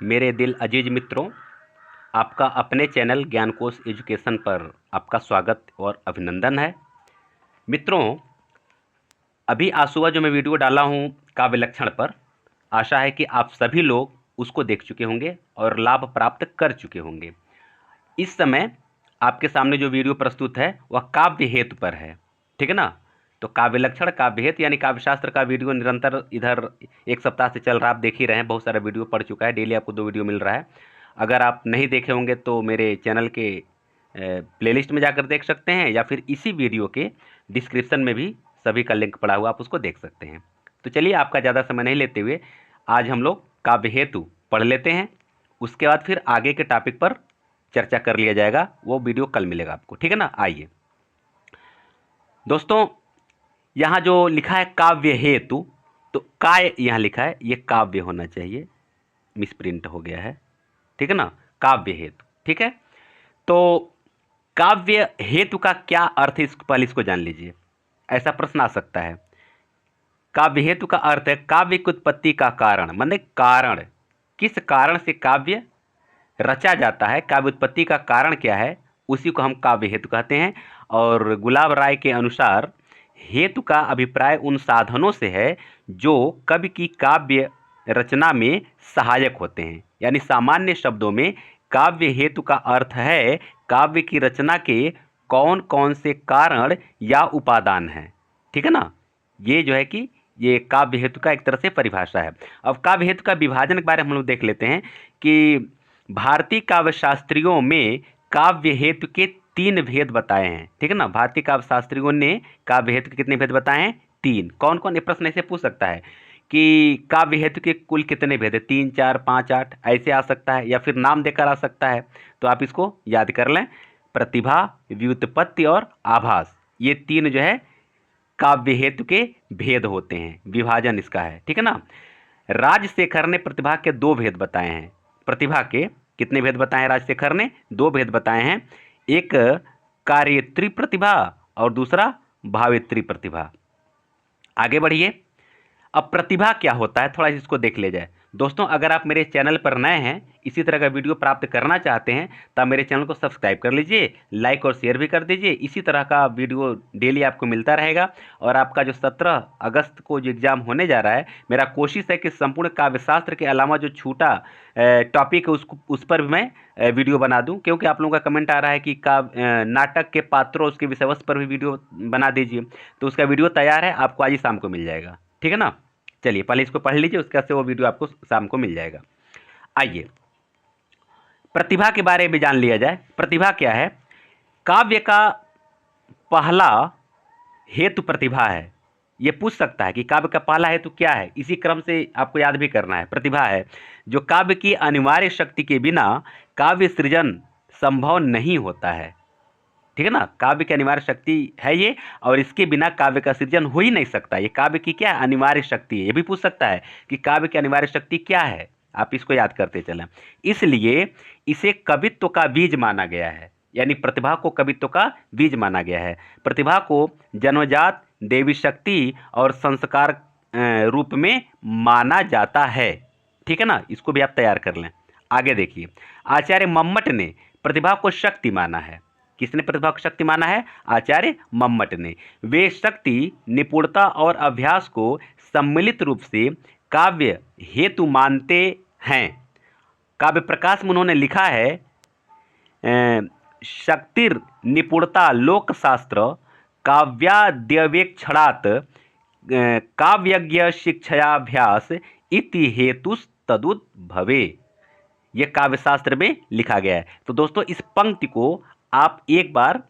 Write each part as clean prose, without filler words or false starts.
मेरे दिल अजीज मित्रों, आपका अपने चैनल ज्ञानकोश एजुकेशन पर आपका स्वागत और अभिनंदन है। मित्रों, अभी आज सुबह जो मैं वीडियो डाला हूं काव्य लक्षण पर, आशा है कि आप सभी लोग उसको देख चुके होंगे और लाभ प्राप्त कर चुके होंगे। इस समय आपके सामने जो वीडियो प्रस्तुत है वह काव्य हेतु पर है, ठीक है ना। तो काव्य लक्षण, काव्य हेतु यानी काव्य शास्त्र का वीडियो निरंतर इधर एक सप्ताह से चल रहा है, आप देख ही रहे हैं। बहुत सारा वीडियो पड़ चुका है, डेली आपको 2 वीडियो मिल रहा है। अगर आप नहीं देखे होंगे तो मेरे चैनल के प्लेलिस्ट में जाकर देख सकते हैं, या फिर इसी वीडियो के डिस्क्रिप्शन में भी सभी का लिंक पड़ा हुआ, आप उसको देख सकते हैं। तो चलिए, आपका ज़्यादा समय नहीं लेते हुए आज हम लोग काव्य हेतु पढ़ लेते हैं। उसके बाद फिर आगे के टॉपिक पर चर्चा कर लिया जाएगा। वो वीडियो कल मिलेगा आपको, ठीक है ना। आइए दोस्तों, यहाँ जो लिखा है काव्य हेतु, तो काय यहाँ लिखा है, ये काव्य होना चाहिए, मिसप्रिंट हो गया है, ठीक है ना। काव्य हेतु, ठीक है। तो काव्य हेतु का क्या अर्थ है, पहले इसको जान लीजिए। ऐसा प्रश्न आ सकता है। काव्य हेतु का अर्थ है काव्य की उत्पत्ति का कारण, माने कारण, किस कारण से काव्य रचा जाता है, काव्य उत्पत्ति का कारण क्या है, उसी को हम काव्य हेतु कहते हैं। और गुलाब राय के अनुसार हेतु का अभिप्राय उन साधनों से है जो कवि की काव्य रचना में सहायक होते हैं। यानी सामान्य शब्दों में काव्य हेतु का अर्थ है काव्य की रचना के कौन कौन से कारण या उपादान हैं, ठीक है ना। ये जो है कि ये काव्य हेतु का एक तरह से परिभाषा है। अब काव्य हेतु का विभाजन के बारे में हम लोग देख लेते हैं कि भारतीय काव्य शास्त्रियों में काव्य हेतु के 3 भेद बताए हैं, ठीक है ना। भारतीय काव्य शास्त्रियों ने काव्य हेतु के कितने भेद बताए हैं? 3। कौन कौन? ये प्रश्न ऐसे पूछ सकता है कि काव्य हेतु के कुल कितने भेद है, 3, 4, 5, 8, ऐसे आ सकता है, या फिर नाम देकर आ सकता है। तो आप इसको याद कर लें। प्रतिभा, व्युत्पत्ति और आभास, ये 3 जो है काव्य हेतु के भेद होते हैं, विभाजन इसका है, ठीक है ना। राजशेखर ने प्रतिभा के 2 भेद बताए हैं। प्रतिभा के कितने भेद बताए हैं? राजशेखर ने 2 भेद बताए हैं। एक कार्यत्री प्रतिभा और दूसरा भावेत्री प्रतिभा। आगे बढ़िए। अब प्रतिभा क्या होता है, थोड़ा इसको देख ले जाए। दोस्तों, अगर आप मेरे चैनल पर नए हैं, इसी तरह का वीडियो प्राप्त करना चाहते हैं, तो आप मेरे चैनल को सब्सक्राइब कर लीजिए, लाइक और शेयर भी कर दीजिए। इसी तरह का वीडियो डेली आपको मिलता रहेगा। और आपका जो 17 अगस्त को जो एग्ज़ाम होने जा रहा है, मेरा कोशिश है कि संपूर्ण काव्यशास्त्र के अलावा जो छूटा टॉपिक है उस पर भी मैं वीडियो बना दूं, क्योंकि आप लोगों का कमेंट आ रहा है कि नाटक के पात्रों, उसके विषय वस्तु पर भी वीडियो बना दीजिए। तो उसका वीडियो तैयार है, आपको आज ही शाम को मिल जाएगा, ठीक है ना। चलिए, पहले इसको पढ़ लीजिए, उसके बाद से वो वीडियो आपको शाम को मिल जाएगा। आइए प्रतिभा के बारे में जान लिया जाए। प्रतिभा क्या है? काव्य का पहला हेतु प्रतिभा है। ये पूछ सकता है कि काव्य का पहला हेतु क्या है, इसी क्रम से आपको याद भी करना है। प्रतिभा है जो काव्य की अनिवार्य शक्ति के बिना काव्य सृजन संभव नहीं होता है, ठीक है ना। काव्य की अनिवार्य शक्ति है ये, और इसके बिना काव्य का सृजन हो ही नहीं सकता। ये काव्य की क्या अनिवार्य शक्ति है। ये भी पूछ सकता है कि काव्य की अनिवार्य शक्ति क्या है, आप इसको याद करते चलें। इसलिए इसे कवित्व का बीज माना गया है, यानी प्रतिभा को कवित्व का बीज माना गया है। प्रतिभा को जन्मजात देवी शक्ति और संस्कार रूप में माना जाता है, ठीक है ना। इसको भी आप तैयार कर लें। आगे देखिए, आचार्य मम्मट ने प्रतिभा को शक्ति माना है। किसने प्रतिभा को शक्ति माना है? आचार्य मम्मट ने। वे शक्ति, निपुणता और अभ्यास को सम्मिलित रूप से काव्य हेतु मानते हैं। काव्य प्रकाश में उन्होंने लिखा है, शक्तिर निपुणता लोकशास्त्र काव्याद्यवेक्षणात् काव्यज्ञ शिक्षाभ्यास इति हेतुस्तदुद्भवे। यह काव्यशास्त्र में लिखा गया है। तो दोस्तों, इस पंक्ति को आप एक बार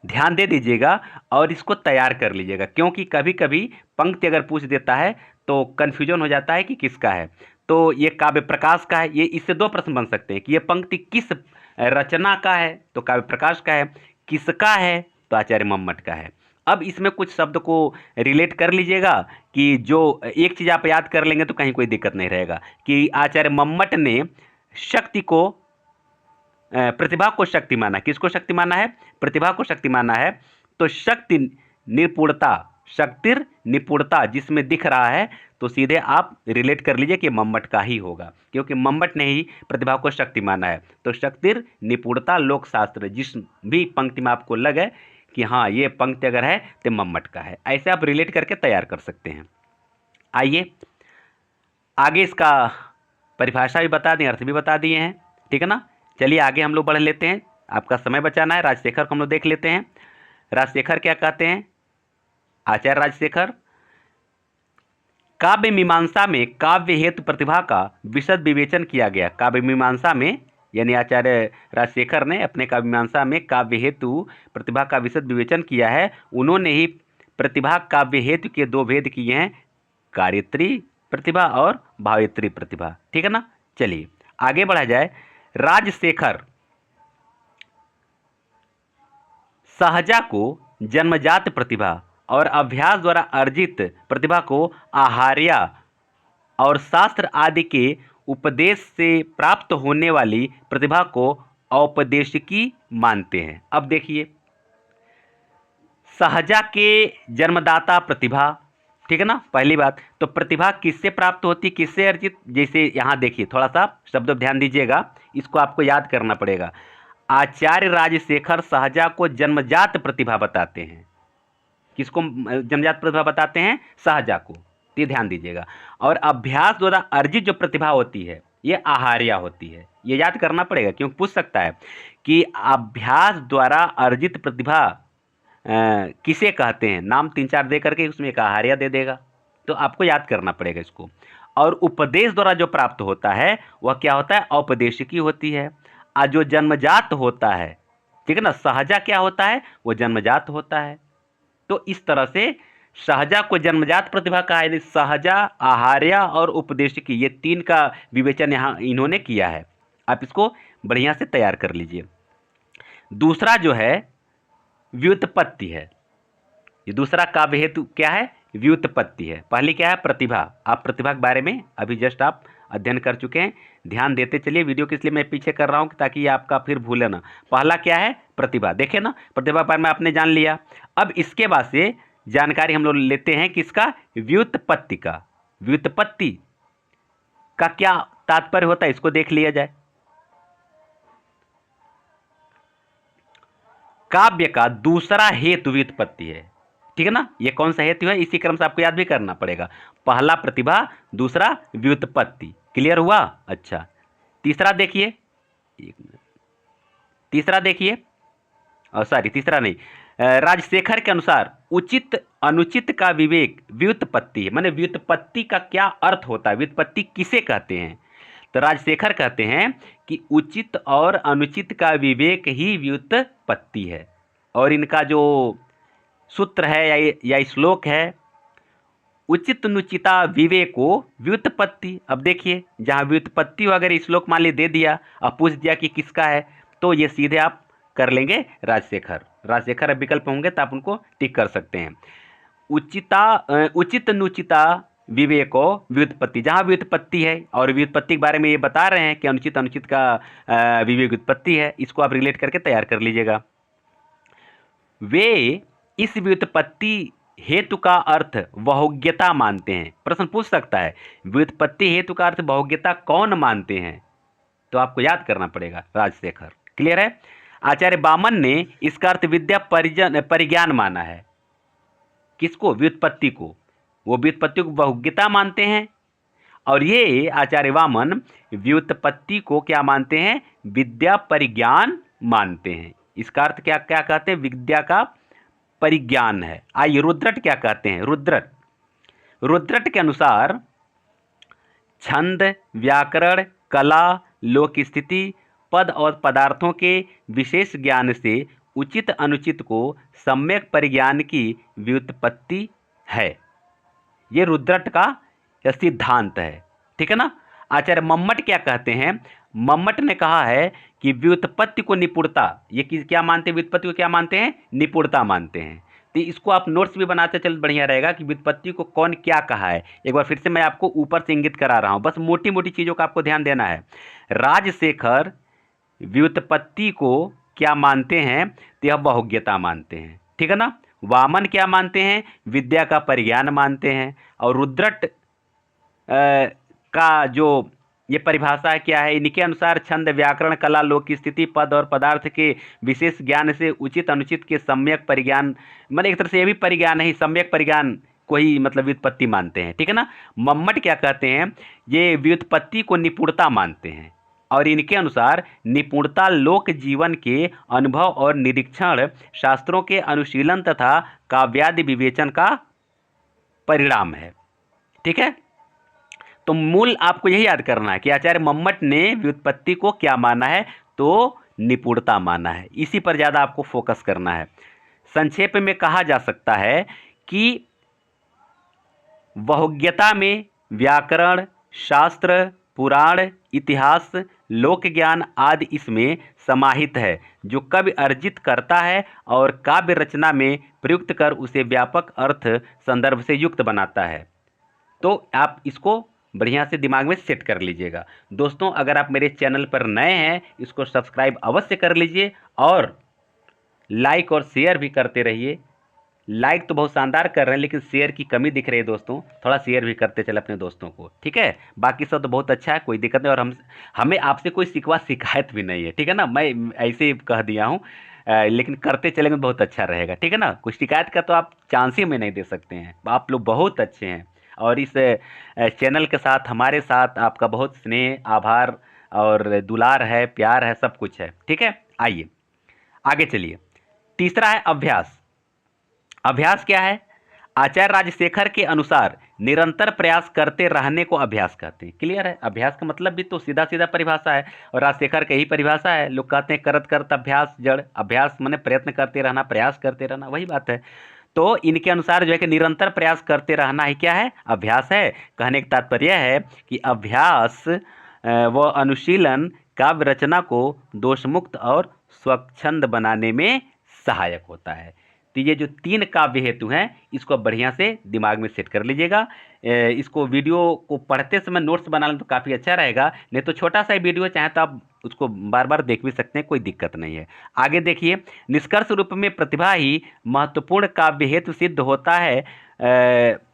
ध्यान दे दीजिएगा और इसको तैयार कर लीजिएगा, क्योंकि कभी कभी पंक्ति अगर पूछ देता है तो कन्फ्यूजन हो जाता है कि किसका है। तो ये काव्य प्रकाश का है। ये इससे 2 प्रश्न बन सकते हैं कि ये पंक्ति किस रचना का है, तो काव्य प्रकाश का है। किसका है, तो आचार्य मम्मट का है। अब इसमें कुछ शब्द को रिलेट कर लीजिएगा कि जो एक चीज़ आप याद कर लेंगे तो कहीं कोई दिक्कत नहीं रहेगा कि आचार्य मम्मट ने शक्ति को, प्रतिभा को शक्ति माना। किसको शक्ति माना है? प्रतिभा को शक्ति माना है। तो शक्ति निपुणता, शक्तिर निपुणता जिसमें दिख रहा है, तो सीधे आप रिलेट कर लीजिए कि मम्मट का ही होगा, क्योंकि मम्मट ने ही प्रतिभा को शक्ति माना है। तो शक्तिर निपुणता लोक शास्त्र, जिस भी पंक्ति में आपको लगे कि हाँ ये पंक्ति अगर है तो मम्मट का है, ऐसे आप रिलेट करके तैयार कर सकते हैं। आइए आगे इसका परिभाषा भी बता दें, अर्थ भी बता दिए हैं, ठीक है ना। चलिए आगे हम लोग बढ़ लेते हैं, आपका समय बचाना है। राजशेखर को हम लोग देख लेते हैं। राजशेखर क्या कहते हैं, आचार्य राजशेखर, काव्य मीमांसा में काव्य हेतु प्रतिभा का विशद विवेचन किया गया। काव्य मीमांसा में यानी आचार्य राजशेखर ने अपने काव्य मीमांसा में काव्य हेतु प्रतिभा का विशद विवेचन किया है। उन्होंने ही प्रतिभा काव्य हेतु के दो भेद किए हैं, कार्यत्री प्रतिभा और भावेत्री प्रतिभा, ठीक है ना। चलिए आगे बढ़ा जाए। राजशेखर सहजा को जन्मजात प्रतिभा और अभ्यास द्वारा अर्जित प्रतिभा को आहार्य और शास्त्र आदि के उपदेश से प्राप्त होने वाली प्रतिभा को औपदेशिकी मानते हैं। अब देखिए, सहजा के जन्मदाता प्रतिभा, ठीक है ना, पहली बात। तो प्रतिभा किससे प्राप्त होती, किससे अर्जित, जैसे यहाँ देखिए थोड़ा सा शब्द ध्यान दीजिएगा, इसको आपको याद करना पड़ेगा। आचार्य राजशेखर सहजा को जन्मजात प्रतिभा बताते हैं। किसको जन्मजात प्रतिभा बताते हैं, सहजा को, ये ध्यान दीजिएगा। और अभ्यास द्वारा अर्जित जो प्रतिभा होती है ये आहार्य होती है, ये याद करना पड़ेगा, क्योंकि पूछ सकता है कि अभ्यास द्वारा अर्जित प्रतिभा किसे कहते हैं, नाम 3-4 दे करके उसमें एक आहार्य दे देगा, तो आपको याद करना पड़ेगा इसको। और उपदेश द्वारा जो प्राप्त होता है वह क्या होता है, औपदेशिकी होती है। और जो जन्मजात होता है, ठीक है ना, सहजा क्या होता है, वो जन्मजात होता है। तो इस तरह से सहजा को जन्मजात प्रतिभा कहा है, सहजा, आहार्य और उपदेशिकी, ये 3 का विवेचन यहाँ इन्होंने किया है। आप इसको बढ़िया से तैयार कर लीजिए। दूसरा जो है व्युत्पत्ति है, ये दूसरा काव्य हेतु क्या है, व्युत्पत्ति है। पहली क्या है, प्रतिभा। आप प्रतिभा के बारे में अभी जस्ट आप अध्ययन कर चुके हैं, ध्यान देते चलिए। वीडियो किस लिए मैं पीछे कर रहा हूँ, ताकि ये आपका फिर भूले ना। पहला क्या है, प्रतिभा, देखे ना, प्रतिभा के बारे में आपने जान लिया। अब इसके बाद से जानकारी हम लोग लेते हैं किसका, व्युत्पत्ति का। व्युत्पत्ति का क्या तात्पर्य होता है, इसको देख लिया जाए। काव्य का दूसरा हेतु व्युत्पत्ति है, ठीक है ना। ये कौन सा हेतु है, इसी क्रम से आपको याद भी करना पड़ेगा। पहला प्रतिभा, दूसरा व्युत्पत्ति, क्लियर हुआ। अच्छा, तीसरा देखिए, एक मिनट, तीसरा देखिए, सॉरी तीसरा नहीं, राजशेखर के अनुसार उचित अनुचित का विवेक व्युत्पत्ति है। माने व्युत्पत्ति का क्या अर्थ होता है, व्युत्पत्ति किसे कहते हैं। तो राजशेखर कहते हैं कि उचित और अनुचित का विवेक ही व्युत्पत्ति है। और इनका जो सूत्र है या श्लोक है, उचित नुचिता विवेको व्युत्पत्ति। अब देखिए, जहाँ व्युत्पत्ति अगर श्लोक मान ली दे दिया और पूछ दिया कि किसका है, तो ये सीधे आप कर लेंगे राजशेखर। राजशेखर अब विकल्प होंगे तो आप उनको टिक कर सकते हैं। उचित नुचिता विवेको व्युत्पत्ति, जहाँ व्युत्पत्ति है और व्युत्पत्ति के बारे में ये बता रहे हैं कि अनुचित अनुचित का विवेक व्युत्पत्ति है, इसको आप रिलेट करके तैयार कर लीजिएगा। वे इस व्युत्पत्ति हेतु का अर्थ बहुज्ञता मानते हैं। प्रश्न पूछ सकता है, व्युत्पत्ति हेतु का अर्थ बहुज्ञता कौन मानते हैं, तो आपको याद करना पड़ेगा राजशेखर, क्लियर है। आचार्य वामन ने इसका अर्थ विद्या परिज्ञान माना है। किसको, व्युत्पत्ति को, वो व्युत्पत्ति को बहुज्ञता मानते हैं। और ये आचार्य वामन व्युत्पत्ति को क्या मानते हैं, विद्या परिज्ञान मानते हैं। इसका अर्थ क्या क्या कहते हैं, विद्या का परिज्ञान है। आइए रुद्रट क्या कहते हैं, रुद्रट के अनुसार छंद, व्याकरण, कला, लोक स्थिति, पद और पदार्थों के विशेष ज्ञान से उचित अनुचित को सम्यक परिज्ञान की व्युत्पत्ति है। ये रुद्रट का सिद्धांत है, ठीक है ना। आचार्य मम्मट क्या कहते हैं, मम्मट ने कहा है कि व्युत्पत्ति को निपुणता, ये क्या मानते हैं, व्युत्पत्ति को क्या मानते हैं, निपुणता मानते हैं। तो इसको आप नोट्स भी बनाते चल, बढ़िया रहेगा कि व्युत्पत्ति को कौन क्या कहा है। एक बार फिर से मैं आपको ऊपर से इंगित करा रहा हूं, बस मोटी मोटी चीज़ों का आपको ध्यान देना है। राजशेखर व्युत्पत्ति को क्या मानते हैं, तो यह बहुज्ञता मानते हैं, ठीक है ना। वामन क्या मानते हैं, विद्या का परिज्ञान मानते हैं। और रुद्रट का जो ये परिभाषा है क्या है, इनके अनुसार छंद, व्याकरण, कला, लोक की स्थिति, पद और पदार्थ के विशेष ज्ञान से उचित अनुचित के सम्यक परिज्ञान, मतलब एक तरह से ये भी परिज्ञान है, सम्यक परिज्ञान को ही मतलब व्युत्पत्ति मानते हैं, ठीक है ना। मम्मट क्या कहते हैं, ये व्युत्पत्ति को निपुणता मानते हैं और इनके अनुसार निपुणता लोक जीवन के अनुभव और निरीक्षण, शास्त्रों के अनुशीलन तथा काव्यादि विवेचन का परिणाम है, ठीक है। तो मूल आपको यही याद करना है कि आचार्य मम्मट ने व्युत्पत्ति को क्या माना है, तो निपुणता माना है, इसी पर ज़्यादा आपको फोकस करना है। संक्षेप में कहा जा सकता है कि बहुज्ञता में व्याकरण, शास्त्र, पुराण, इतिहास, लोक ज्ञान आदि इसमें समाहित है, जो कवि अर्जित करता है और काव्य रचना में प्रयुक्त कर उसे व्यापक अर्थ संदर्भ से युक्त बनाता है। तो आप इसको बढ़िया से दिमाग में सेट कर लीजिएगा। दोस्तों, अगर आप मेरे चैनल पर नए हैं, इसको सब्सक्राइब अवश्य कर लीजिए और लाइक और शेयर भी करते रहिए। लाइक तो बहुत शानदार कर रहे हैं, लेकिन शेयर की कमी दिख रही है दोस्तों, थोड़ा शेयर भी करते चले अपने दोस्तों को, ठीक है। बाकी सब तो बहुत अच्छा है, कोई दिक्कत नहीं, और हमें आपसे कोई शिकवा शिकायत भी नहीं है, ठीक है ना। मैं ऐसे ही कह दिया हूँ, लेकिन करते चलेंगे बहुत अच्छा रहेगा, ठीक है ना। कुछ शिकायत का तो आप चांस ही में नहीं दे सकते हैं, आप लोग बहुत अच्छे हैं और इस चैनल के साथ, हमारे साथ आपका बहुत स्नेह, आभार और दुलार है, प्यार है, सब कुछ है, ठीक है। आइए आगे चलिए। तीसरा है अभ्यास। अभ्यास क्या है, आचार्य राजशेखर के अनुसार निरंतर प्रयास करते रहने को अभ्यास कहते हैं। क्लियर है, अभ्यास का मतलब भी तो सीधा सीधा परिभाषा है और राजशेखर की ही परिभाषा है। लोग कहते हैं करत करत अभ्यास जड़, अभ्यास माने प्रयत्न करते रहना, प्रयास करते रहना, वही बात है। तो इनके अनुसार जो है कि निरंतर प्रयास करते रहना ही क्या है, अभ्यास है। कहने का तात्पर्य है कि अभ्यास व अनुशीलन काव्य रचना को दोषमुक्त और स्वच्छंद बनाने में सहायक होता है। तो ये जो 3 काव्य हेतु हैं, इसको बढ़िया से दिमाग में सेट कर लीजिएगा। इसको वीडियो को पढ़ते समय नोट्स बना लें तो काफ़ी अच्छा रहेगा, नहीं तो छोटा सा ही वीडियो चाहे तो आप उसको बार बार देख भी सकते हैं, कोई दिक्कत नहीं है। आगे देखिए, निष्कर्ष रूप में प्रतिभा ही महत्वपूर्ण काव्य हेतु सिद्ध होता है।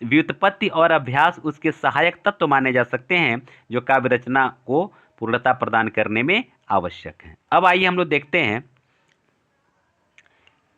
व्युत्पत्ति और अभ्यास उसके सहायक तत्व माने जा सकते हैं, जो काव्य रचना को पूर्णता प्रदान करने में आवश्यक हैं। अब आइए हम लोग देखते हैं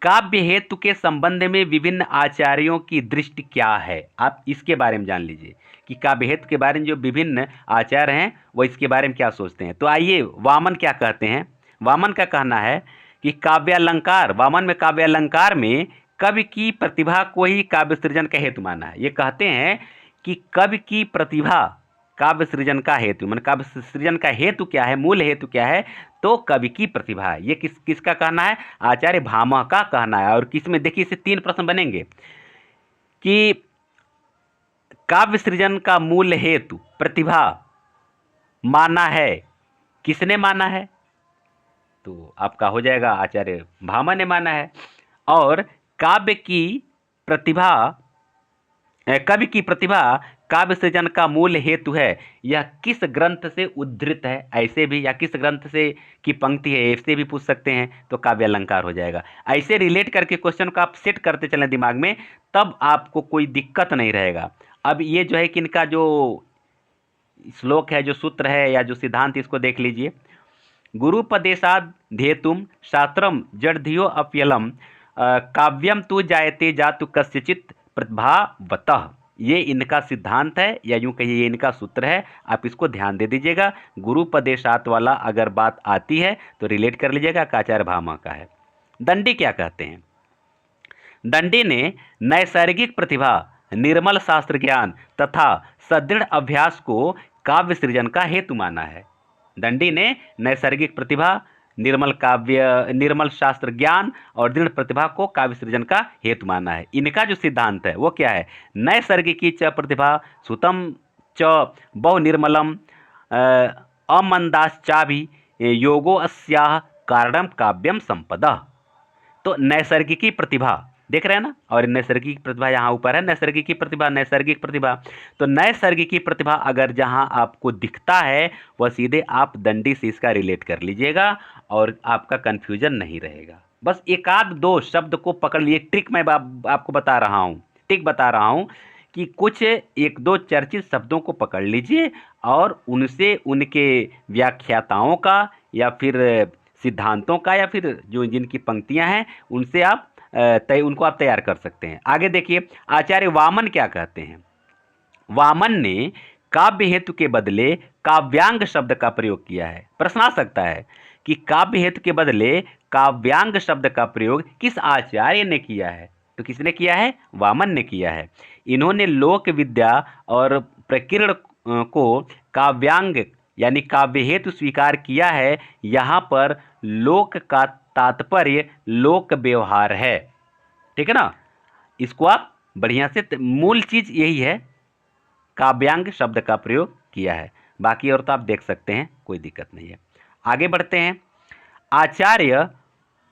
काव्य हेतु के संबंध में विभिन्न आचार्यों की दृष्टि क्या है। आप इसके बारे में जान लीजिए कि काव्य हेतु के बारे में जो विभिन्न आचार्य हैं वो इसके बारे में क्या सोचते हैं। तो आइए, वामन क्या कहते हैं। वामन का कहना है कि काव्यालंकार, वामन में काव्यालंकार में कवि की प्रतिभा को ही काव्य सृजन का हेतु माना है। ये कहते हैं कि कवि की प्रतिभा काव्य सृजन का हेतु, मान काव्य सृजन का हेतु क्या है, मूल हेतु क्या है, तो कवि की प्रतिभा है। ये किसका कहना है, आचार्य भामह का कहना है। और किसमें, देखिए इससे 3 प्रश्न बनेंगे कि काव्य सृजन का मूल हेतु प्रतिभा माना है, किसने माना है, तो आपका हो जाएगा आचार्य भामह ने माना है। और काव्य की प्रतिभा, कवि की प्रतिभा काव्य सृजन का मूल हेतु है, यह किस ग्रंथ से उद्धृत है, ऐसे भी, या किस ग्रंथ से की पंक्ति है, ऐसे भी पूछ सकते हैं, तो काव्य अलंकार हो जाएगा। ऐसे रिलेट करके क्वेश्चन को आप सेट करते चलें दिमाग में, तब आपको कोई दिक्कत नहीं रहेगा। अब ये जो है कि इनका जो श्लोक है, जो सूत्र है या जो सिद्धांत, इसको देख लीजिए। गुरुपदेशाद धेतुम शास्त्रम जड़धियो अप्यलम काव्यम तु जायते जातु कस्यचित प्रतिभावतः। ये इनका सिद्धांत है, या यूं कहिए ये इनका सूत्र है। आप इसको ध्यान दे दीजिएगा। गुरुपदेशात वाला अगर बात आती है तो रिलेट कर लीजिएगा, आचार्य भामह का है। दंडी क्या कहते हैं, दंडी ने नैसर्गिक प्रतिभा, निर्मल शास्त्र ज्ञान तथा सदृढ़ अभ्यास को काव्य सृजन का हेतु माना है। दंडी ने नैसर्गिक प्रतिभा, निर्मल शास्त्र ज्ञान और दृढ़ प्रतिभा को काव्य सृजन का हेतु माना है। इनका जो सिद्धांत है वो क्या है, नैसर्गिकी च प्रतिभा सुतम च बहु निर्मलम अमंदाश्चाभि योगो अस्याह कारणम काव्यम संपदा। तो नैसर्गिकी प्रतिभा देख रहे हैं ना, और नैसर्गिक प्रतिभा यहाँ ऊपर है, नैसर्गिकी प्रतिभा, नैसर्गिक प्रतिभा। तो नैसर्गिकी प्रतिभा अगर जहाँ आपको दिखता है, वह सीधे आप दंडी से इसका रिलेट कर लीजिएगा और आपका कन्फ्यूजन नहीं रहेगा। बस 1 आध 2 शब्द को पकड़ लिए। ट्रिक मैं आपको बता रहा हूँ, ट्रिक बता रहा हूँ कि कुछ एक दो चर्चित शब्दों को पकड़ लीजिए और उनसे उनके व्याख्याताओं का या फिर सिद्धांतों का या फिर जो जिनकी पंक्तियां हैं उनसे आप उनको आप तैयार कर सकते हैं। आगे देखिए आचार्य वामन क्या कहते हैं। वामन ने काव्य हेतु के बदले काव्यांग शब्द का प्रयोग किया है। प्रश्न आ सकता है कि काव्य हेतु के बदले काव्यांग शब्द का प्रयोग किस आचार्य ने किया है। तो किसने किया है? वामन ने किया है। इन्होंने लोक विद्या और प्रकीर्ण को काव्यांग यानी काव्य हेतु स्वीकार किया है। यहाँ पर लोक का तात्पर्य लोक व्यवहार है। ठीक है ना, इसको आप बढ़िया से मूल चीज यही है, काव्यांग शब्द का प्रयोग किया है। बाकी और तो आप देख सकते हैं, कोई दिक्कत नहीं है। आगे बढ़ते हैं। आचार्य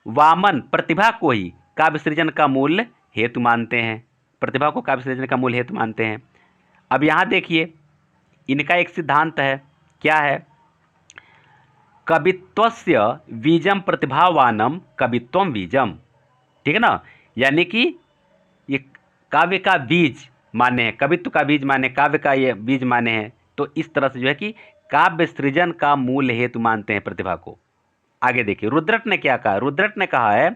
वामन प्रतिभा को ही काव्य सृजन का मूल हेतु मानते हैं। प्रतिभा को काव्य सृजन का मूल हेतु मानते हैं। अब यहाँ देखिए इनका एक सिद्धांत है, क्या है? कवित्वस्य बीजम प्रतिभावानम कवित्वम बीजम। ठीक है ना, यानी कि ये काव्य का बीज माने हैं, कवित्व का बीज माने, काव्य का ये बीज माने हैं। तो इस तरह से जो है कि काव्य सृजन का मूल हेतु मानते हैं प्रतिभा को। आगे देखिए रुद्रट ने क्या कहा। रुद्रट ने कहा है,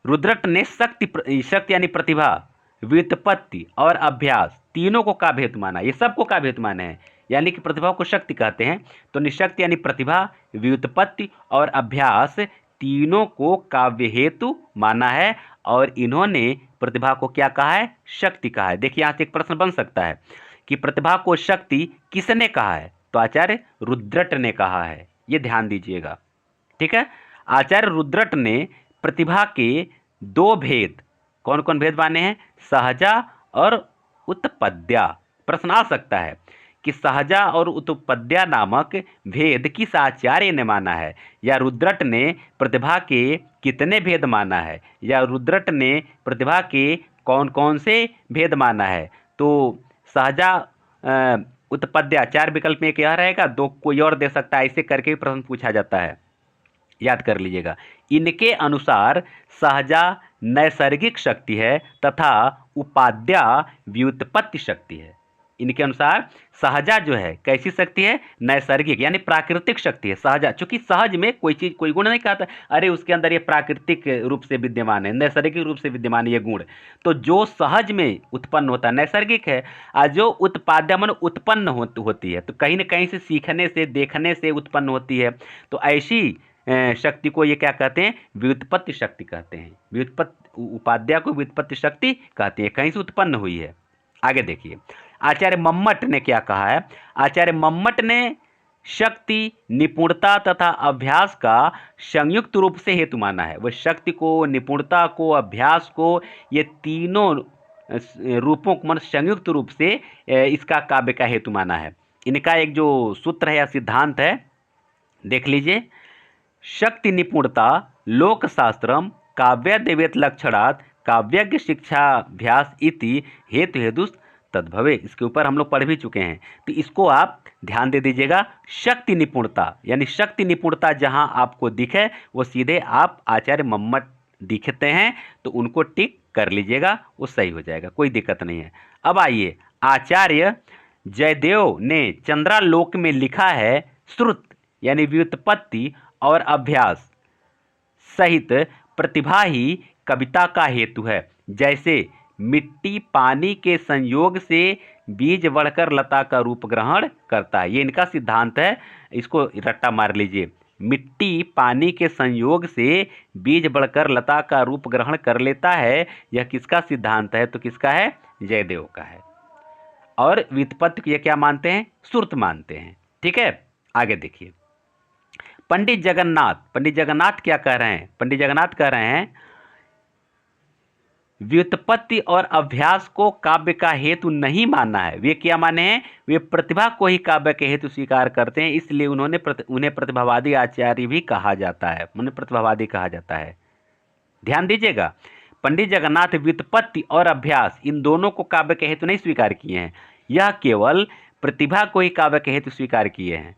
रुद्रट ने शक्ति यानी प्रतिभा, व्युत्पत्ति और अभ्यास तीनों को काव्य हेतु माना। ये सबको काव्य हेतु माने हैं, यानी कि प्रतिभा को शक्ति कहते हैं। तो निशक्ति यानी प्रतिभा, व्युत्पत्ति और अभ्यास तीनों को काव्य हेतु माना है। और इन्होंने प्रतिभा को क्या कहा है? शक्ति कहा है। देखिए यहाँ से एक प्रश्न बन सकता है कि प्रतिभा को शक्ति किसने कहा है? तो आचार्य रुद्रट ने कहा है। ये ध्यान दीजिएगा, ठीक है। आचार्य रुद्रट ने प्रतिभा के दो भेद, कौन कौन भेद माने हैं? सहजा और उत्पद्या। प्रश्न आ सकता है कि सहजा और उत्पद्या नामक भेद किस आचार्य ने माना है, या रुद्रट ने प्रतिभा के कितने भेद माना है, या रुद्रट ने प्रतिभा के कौन कौन से भेद माना है। तो सहजा उत्पद्या, चार विकल्प में एक यह रहेगा, दो कोई और दे सकता है। ऐसे करके भी प्रश्न पूछा जाता है, याद कर लीजिएगा। इनके अनुसार सहजा नैसर्गिक शक्ति है तथा उपाद्या व्युत्पत्ति शक्ति है। इनके अनुसार सहजा जो है कैसी शक्ति है? नैसर्गिक यानी प्राकृतिक शक्ति है सहजा। चूंकि सहज में कोई चीज कोई गुण नहीं कहता, अरे उसके अंदर ये प्राकृतिक रूप से विद्यमान है, नैसर्गिक रूप से विद्यमान ये गुण। तो जो सहज में उत्पन्न होता है नैसर्गिक है, और जो उत्पाद्य मन उत्पन्न होती है, तो कहीं ना कहीं से सीखने से, देखने से उत्पन्न होती है। तो ऐसी शक्ति को ये क्या कहते हैं? व्युत्पत्ति शक्ति कहते हैं। व्युत्पत्ति उपाध्याय को व्युत्पत्ति शक्ति कहते हैं, कहीं से उत्पन्न हुई है। आगे देखिए आचार्य मम्मट ने क्या कहा है। आचार्य मम्मट ने शक्ति, निपुणता तथा अभ्यास का संयुक्त रूप से हेतु माना है। वह शक्ति को, निपुणता को, अभ्यास को, ये तीनों रूपों को संयुक्त रूप से इसका काव्य का हेतु माना है। इनका एक जो सूत्र है या सिद्धांत है, देख लीजिए। शक्ति निपुणता लोकशास्त्रम काव्य देवेत लक्षणात् काव्यज्ञ शिक्षाभ्यास इति हेतु हेतु तद्भवे। इसके ऊपर हम लोग पढ़ भी चुके हैं, तो इसको आप ध्यान दे दीजिएगा। शक्ति निपुणता यानी शक्ति निपुणता जहां आपको दिखे वो सीधे आप आचार्य मम्मट दिखते हैं तो उनको टिक कर लीजिएगा, वो सही हो जाएगा, कोई दिक्कत नहीं है। अब आइए आचार्य जयदेव ने चंद्रालोक में लिखा है, श्रुत यानी व्युत्पत्ति और अभ्यास सहित प्रतिभा ही कविता का हेतु है। जैसे मिट्टी पानी के संयोग से बीज बढ़कर लता का रूप ग्रहण करता है, ये इनका सिद्धांत है। इसको रट्टा मार लीजिए। मिट्टी पानी के संयोग से बीज बढ़कर लता का रूप ग्रहण कर लेता है, यह किसका सिद्धांत है? तो किसका है? जयदेव का है। और व्युत्पत्ति को ये क्या मानते हैं? श्रुत मानते हैं। ठीक है, आगे देखिए पंडित जगन्नाथ क्या कह रहे हैं? पंडित जगन्नाथ कह रहे हैं व्युत्पत्ति और अभ्यास को काव्य का हेतु नहीं मानना है। वे क्या माने हैं? वे प्रतिभा को ही काव्य के हेतु स्वीकार करते हैं, इसलिए उन्हें प्रतिभावादी आचार्य भी कहा जाता है, उन्हें प्रतिभावादी कहा जाता है। ध्यान दीजिएगा, पंडित जगन्नाथ व्युत्पत्ति और अभ्यास इन दोनों को काव्य के हेतु नहीं स्वीकार किए हैं, यह केवल प्रतिभा को ही काव्य के हेतु स्वीकार किए हैं।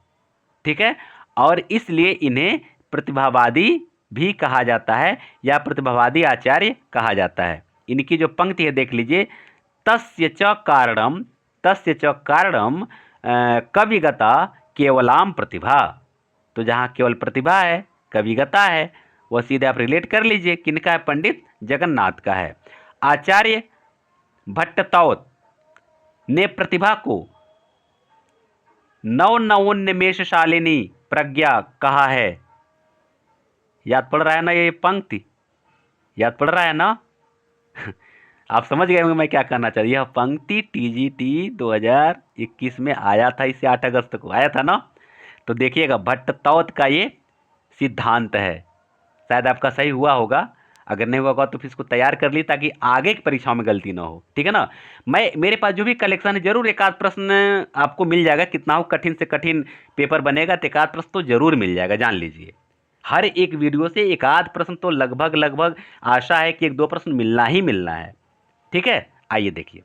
ठीक है, और इसलिए इन्हें प्रतिभावादी भी कहा जाता है या प्रतिभावादी आचार्य कहा जाता है। इनकी जो पंक्ति है देख लीजिए, तस्य च कारणम कविगता केवलाम प्रतिभा। तो जहाँ केवल प्रतिभा है, कविगता है, वह सीधे आप रिलेट कर लीजिए किनका है, पंडित जगन्नाथ का है। आचार्य भट्टतौत ने प्रतिभा को नवोन्मेषशालिनी प्रज्ञा कहा है। याद पड़ रहा है ना ये पंक्ति, याद पड़ रहा है ना? आप समझ गए होंगे मैं क्या कहना चाह रहा हूं। यह पंक्ति टीजीटी 2021 में आया था, इसे 8 अगस्त को आया था ना। तो देखिएगा, भट्टतौत का ये सिद्धांत है। शायद आपका सही हुआ होगा, अगर नहीं हुआ होगा तो फिर इसको तैयार कर ली ताकि आगे की परीक्षाओं में गलती ना हो, ठीक है ना। मेरे पास जो भी कलेक्शन है, जरूर एक आध प्रश्न आपको मिल जाएगा। कितना हो कठिन से कठिन पेपर बनेगा तो एक आध प्रश्न तो जरूर मिल जाएगा, जान लीजिए। हर एक वीडियो से एक आध प्रश्न तो लगभग आशा है कि 1-2 प्रश्न मिलना ही मिलना है, ठीक है। आइए देखिए,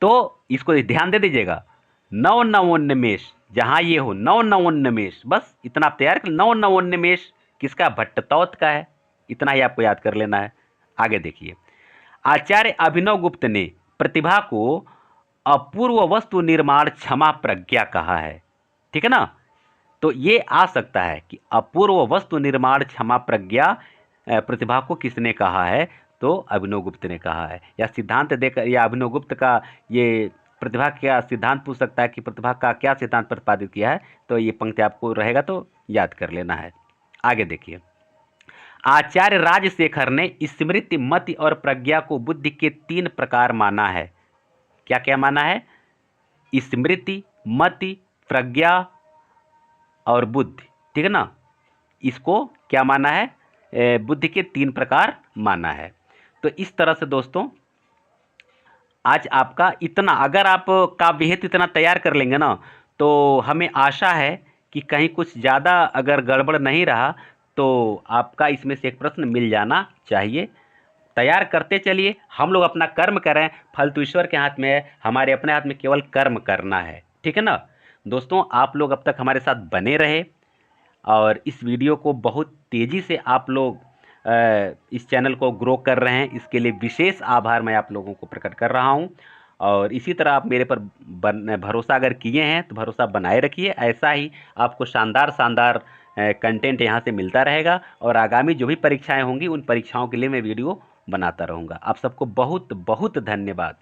तो इसको ध्यान दे दीजिएगा। नवोन्मेष, जहां ये हो नवोन्मेष, बस इतना आप तैयार कर। नवोन्मेष किसका? भट्टतौत का है। इतना ही आपको याद कर लेना है। आगे देखिए, आचार्य अभिनव गुप्त ने प्रतिभा को अपूर्व वस्तु निर्माण क्षमा प्रज्ञा कहा है, ठीक है ना। तो ये आ सकता है कि अपूर्व वस्तु निर्माण क्षमा प्रज्ञा प्रतिभा को किसने कहा है? तो अभिनव गुप्त ने कहा है। या सिद्धांत देकर, या अभिनव गुप्त का ये प्रतिभा क्या सिद्धांत पूछ सकता है कि प्रतिभा का क्या सिद्धांत प्रतिपादित किया है। तो ये पंक्ति आपको रहेगा तो याद कर लेना है। आगे देखिए, आचार्य राजशेखर ने स्मृति, मति और प्रज्ञा को बुद्धि के 3 प्रकार माना है। क्या क्या माना है? स्मृति, मति, प्रज्ञा और बुद्धि, ठीक है ना। इसको क्या माना है? बुद्धि के 3 प्रकार माना है। तो इस तरह से दोस्तों आज आपका इतना, अगर आप काव्य हेतु इतना तैयार कर लेंगे ना, तो हमें आशा है कि कहीं कुछ ज़्यादा अगर गड़बड़ नहीं रहा तो आपका इसमें से एक प्रश्न मिल जाना चाहिए। तैयार करते चलिए, हम लोग अपना कर्म करें, फल तो ईश्वर के हाथ में है, हमारे अपने हाथ में केवल कर्म करना है, ठीक है ना। दोस्तों, आप लोग अब तक हमारे साथ बने रहे और इस वीडियो को बहुत तेज़ी से आप लोग इस चैनल को ग्रो कर रहे हैं, इसके लिए विशेष आभार मैं आप लोगों को प्रकट कर रहा हूं। और इसी तरह आप मेरे पर भरोसा अगर किए हैं तो भरोसा बनाए रखिए। ऐसा ही आपको शानदार कंटेंट यहाँ से मिलता रहेगा और आगामी जो भी परीक्षाएं होंगी उन परीक्षाओं के लिए मैं वीडियो बनाता रहूँगा। आप सबको बहुत बहुत धन्यवाद।